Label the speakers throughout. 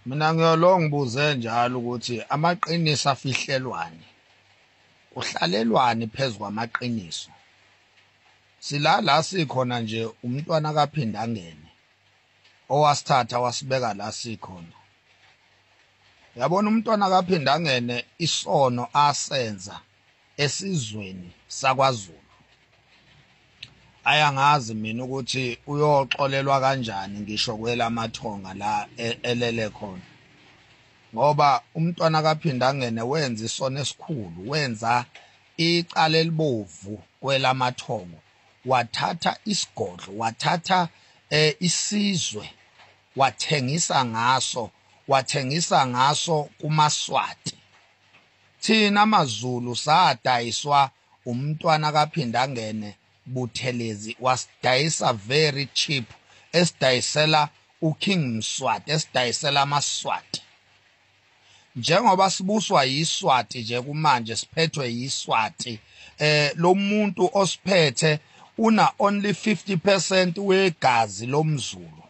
Speaker 1: Mina ngiyolo ngibuze njalo ukuthi amaqiniso afihlelwane uhlalelwani phezulu kwamaqiniso. La sikhona nje umntwana kaphinda angene owasithatha wasibeka la sikhona. Yabona umntwana kaphinda angene isono asenza esizweni sakwaZulu. Ayangazi mina ukuthi uyoxolelwa kanjani ngisho kwelamathonga la elele khona. Ngoba umntwana kaphinda angene wenza isono esikhulu, wenza icala elibovu kwelamathongo. Wathatha isigodlo, wathatha isizwe, wathengisa ngaso kumaSwati. Thina amaZulu sadayiswa umntwana kaphinda angene Buthelezi, wasidayisa very cheap, esidayisela uKing Mswati, esidayisela amaSwati. Njengoba sibuswa yiSwati nje kumanje siphethwe yiSwati, lo muntu osiphethe una only 50% wegazi lomZulu.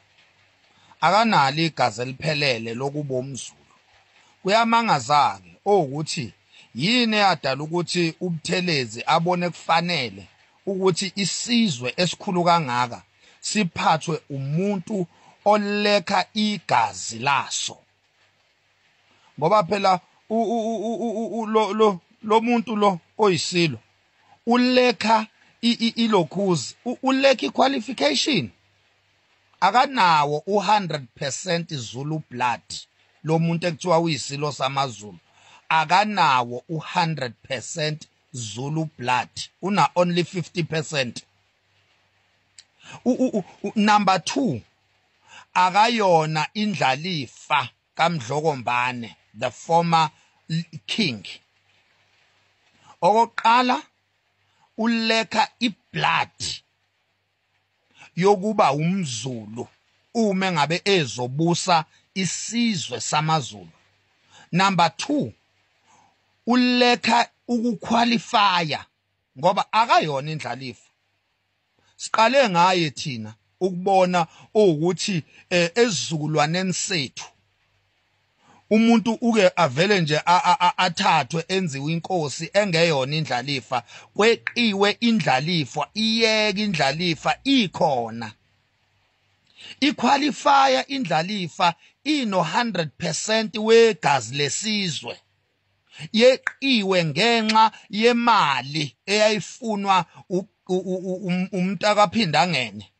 Speaker 1: Akanalo igazi eliphelele lokuba umZulu. Kuyamangaza-ke ukuthi yini eyadala ukuthi uButhelezi abone kufanele ukuthi isizwe esikhulu kangaka siphathwe umuntu olekha igazi laso. Ngoba phela lo muntu lo oyisilo ulekha ilokhuzi, ulekha iqualification. Akanawo u100% Zulu blood lo muntu ekuthiwa uyisilo samaZulu. Akanawo u100% Zulu blood, una only 50%. Number 2, akayona indlalifa kaMdlokombane, the former king. Okokuqala ulekha iblood yokuba umZulu uma ngabe ezobusa isizwe samaZulu. Number 2, ulekha ukuqualifya ngoba akayona indlalifa. Siqale ngaye thina ukubona ukuthi esizukulwaneni sethu umuntu uke avele nje athathwe enziwe inkosi engeyona indlalifa. Kweqiwe indlalifa, iyeke indlalifa ikhona. Iqualifya indlalifa ino 100% wegazi lesizwe. Yeqiwe ngenxa yemali eyayifunwa umntakaphinda ngene.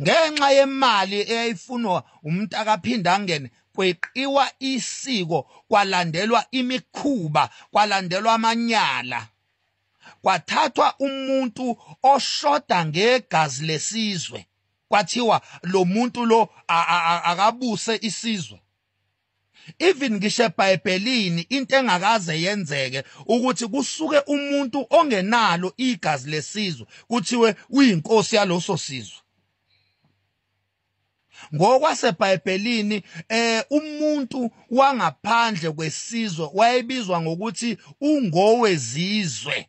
Speaker 1: Ngenxa yemali eyayifunwa umntakaphinda ngene kweqiwa isiko, kwalandelwa imikhuba, kwalandelwa amanyala. Kwathathwa umuntu oshoda ngegazi lesizwe. Kwathiwa lo muntu lo akabuse isizwe. Even ngisho eBhayibhelini into engakaze yenzeke ukuthi kusuke umuntu ongenalo igazi lesizwe kuthiwe uyinkosi yaloso sizwe. Ngokwasebhayibhelini umuntu wangaphandle kwesizwe wayebizwa ngokuthi ungowezizwe.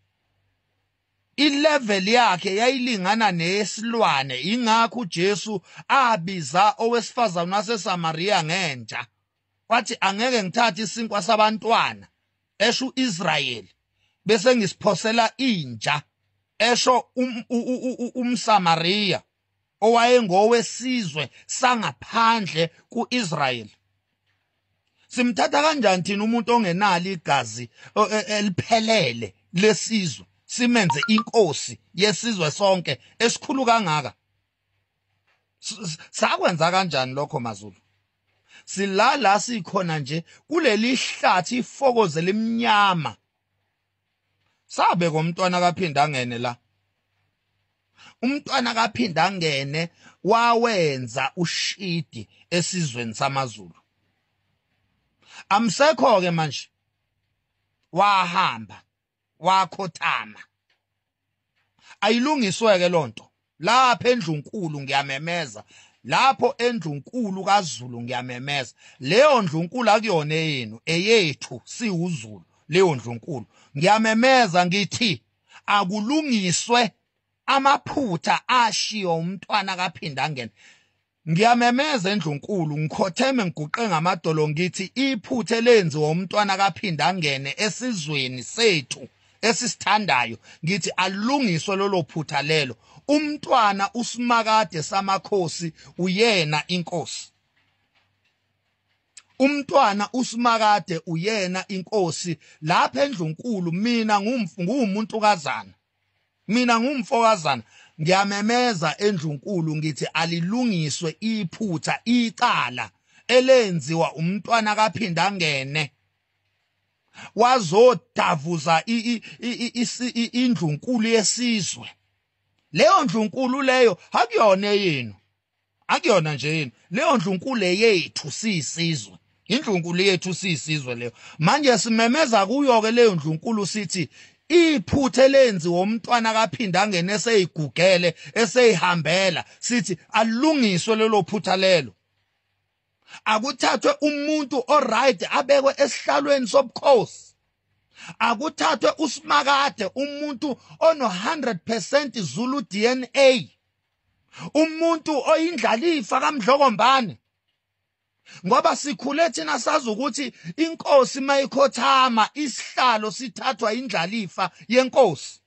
Speaker 1: Ilevel yakhe yayilingana neyesilwane, ingakho uJesu abiza owesifazane waseSamaria ngenja. Wathi angeke ngithathe isinkwa sabantwana, esho uIsrayeli, bese ngisiphosela inja, esho umSamaria owayengowesizwe sangaphandle kuIsrayeli. Simthatha kanjani thina umuntu ongenalo igazi eliphelele lesizwe simenze inkosi yesizwe sonke esikhulu kangaka? Sakwenza kanjani lokho maZulu? Silala sikhona nje kuleli hlathi ifokoze lemnyama. Sabe komntwana kaphinda ngene la. Umntwana kaphinda ngene wawenza ushidi esizweni samaZulu. Amsekho ke manje. Wahamba, wakhothama. Ayilungiswe ke lonto. Lapha eNdlunkulu ngiyamemeza. Lapho eNdlunkulu kaZulu ngiyamemeza. Leyo Ndlunkulu akuyona yenu, eyethu siwuZulu. Leyo Ndlunkulu ngiyamemeza ngithi akulungiswe amaphutha ashiyo umntwana kaphinda ngene. ngiyamemeza eNdlunkulu ngikhotheme ngiguqe ngamadolo ngithi iphuthe lenziwa umntwana kaphinda angene esizweni sethu esisithandayo ngithi alungiswe lolo phutha lelo. Umntwana uSimakade samakhosi uyena inkosi. Umntwana uSimakade uyena inkosi lapha eNdlunkulu. Mina ngumuntu kazana, mina ngumfokazana, ngiyamemeza eNdlunkulu ngithi alilungiswe iphutha icala elenziwa umntwana kaphinda angene wazodavuza iNdlunkulu yesizwe. Leyo Ndlunkulu leyo akuyona yenu, akuyona nje yenu, leyo Ndlunkulu yethu siyisizwe. Indlunkulu yethu siyisizwe leyo. Manje simemeza kuyo ke leyo Ndlunkulu sithi iphuthe lenziwa umntwana kaphinda angene eseyigugele eseyihambela, sithi alungiswe lelo phutha lelo. Akuthathwe umuntu oright abekwe esihlalweni sobukhosi. Akuthathwe uSimakade umuntu ono 100% Zulu DNA, umuntu oyindlalifa kaMdlokombane. Ngoba sikhule thina sazi ukuthi inkosi mayikhothama isihlalo sithathwa indlalifa yenkosi.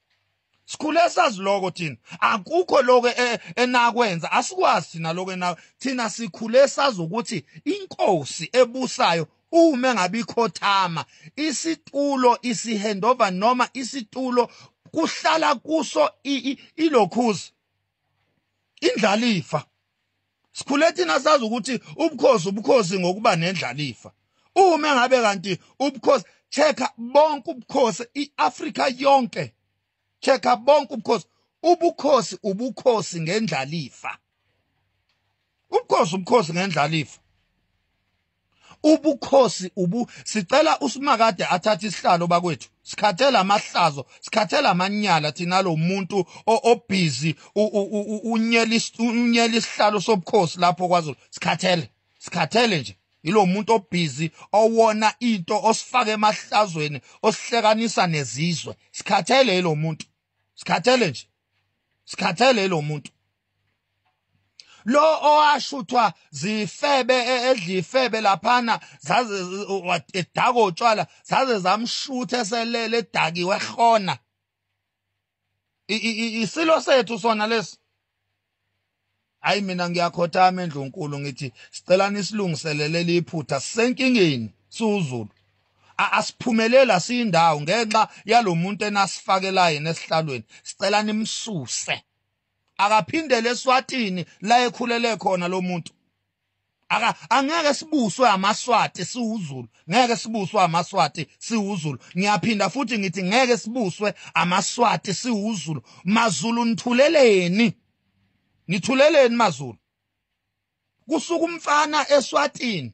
Speaker 1: Sikhule sazi lokho thina. Akukho lokho enakwenza, asikwazi thina lokho thina sikhule sazi ukuthi inkosi ebusayo uma ngabe ikhothama isitulo isihandover noma isitulo kuhlala kuso ilokhuzi indlalifa. Sikhule thina sazi ukuthi ubukhosi ngokuba nendlalifa. Uma ngabe kanti ubukhosi, checka bonke ubukhosi iAfrika yonke, checka bonke ubukhosi, ubukhosi ngendlalifa. Ubukhosi ngendlalifa. Ubukhosi sicela uSimakade athathe isihlalo bakwethu. Sikhathela amahlazo, sikhathela amanyala thina lo muntu obusy unyela isihlalo sobukhosi lapho kwaZulu. Sikhathele nje. Yilo muntu obusy owona into osifaka emahlazweni osihlekanisa nezizwe. Sikhathele yilo muntu. Sikhathele nje. Sikhathele lo muntu. Lo owashuthwa zifebe edlifebe laphana zaze edaka utshwala zaze zamshutha eselele edakiwe ehona. Isilo sethu sona lesi. Hayi mina ngiyakhothama eNdlunkulu ngithi sicelani isilungiselele liphutha senkingeni siwuZulu. Asiphumelela siyindawo ngenxa yalomuntu enasifakela yena esihlalweni. Sicelani imsuse. Akaphindele eSwatini la ekhulele khona lo muntu. Angeke sibuswe amaSwati siwuZulu. Ngeke sibuswe amaSwati siwuZulu. Ngiyaphinda futhi ngithi ngeke sibuswe amaSwati siwuZulu. MaZulu nithuleleni. Nithuleleni MaZulu. Kusuka umfana eSwatini.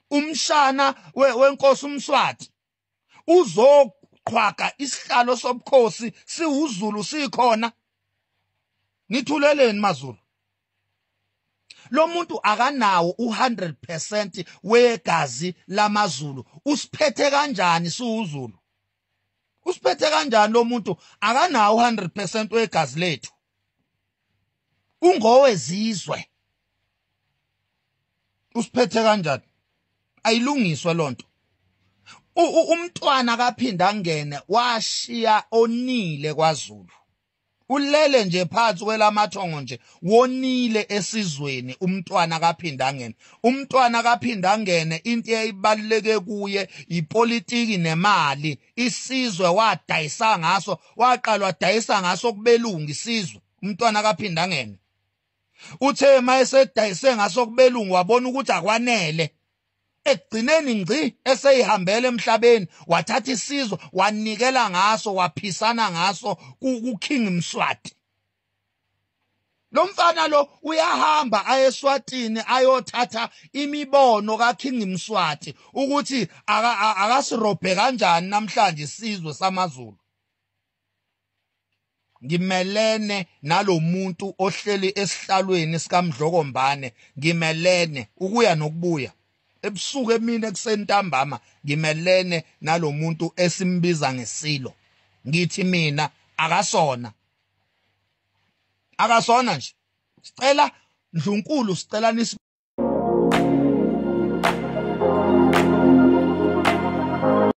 Speaker 1: Umshana wenkosi uMswati. Uzoqhwaga isihlalo sobukhosi siwuZulu sikhona. Nithuleleni MaZulu. Lo muntu akanawo 100% wegazi lamaZulu. Usiphethe kanjani siwuZulu? Usiphethe kanjani lo muntu akanawo 100% wegazi lethu? Ungowezizwe. Usiphethe kanjani? Ayilungiswe lonto. Umntwana kaphinda angene washiya onile kwaZulu. Ulele nje phansi kwelamathongo nje wonile esizweni umntwana kaphinda angene. Umntwana kaphinda angene into eyibaluleke kuye ipolitiki nemali. Isizwe wadayisa ngaso, waqala wadayisa ngaso kubelungu isizwe. Umntwana kaphinda angene. Uthe mayesedayise ngaso kubelungu wabona ukuthi akwanele. Ekugcineni ngci eseyihambele emhlabeni wathatha isizwe wanikela ngaso waphisana ngaso kuKing Mswati. Lo mfana lo uyahamba ayeSwatini ayothatha imibono kaKing Mswati ukuthi akasirobhe kanjani namhlanje isizwe samaZulu. Ngimelene nalomuntu ohleli esihlalweni sikaMdlokombane, ngimelene ukuya nokubuya. Ebusuku emini ekuseni ntambama ngimelene nalomuntu esimbiza ngesilo. Ngithi mina akasona nje. Sicela Ndlunkulu sicela